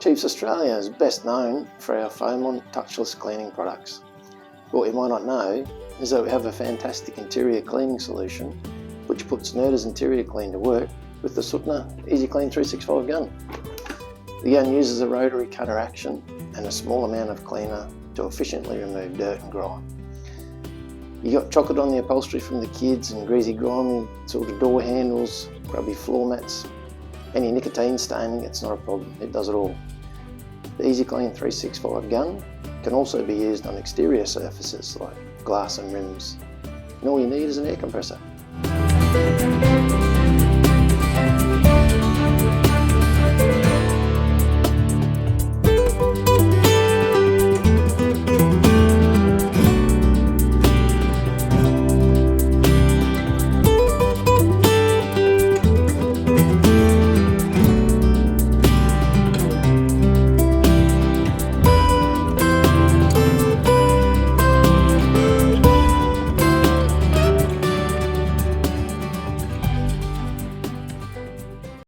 Chiefs Australia is best known for our foam-on touchless cleaning products. What you might not know is that we have a fantastic interior cleaning solution which puts Nerta's Interior Clean to work with the Suttner EasyClean365 gun. The gun uses a rotary cutter action and a small amount of cleaner to efficiently remove dirt and grime. You got chocolate on the upholstery from the kids and greasy grimy sort of door handles, grubby floor mats, any nicotine staining, it's not a problem, it does it all. The EasyClean365 gun can also be used on exterior surfaces like glass and rims, and all you need is an air compressor.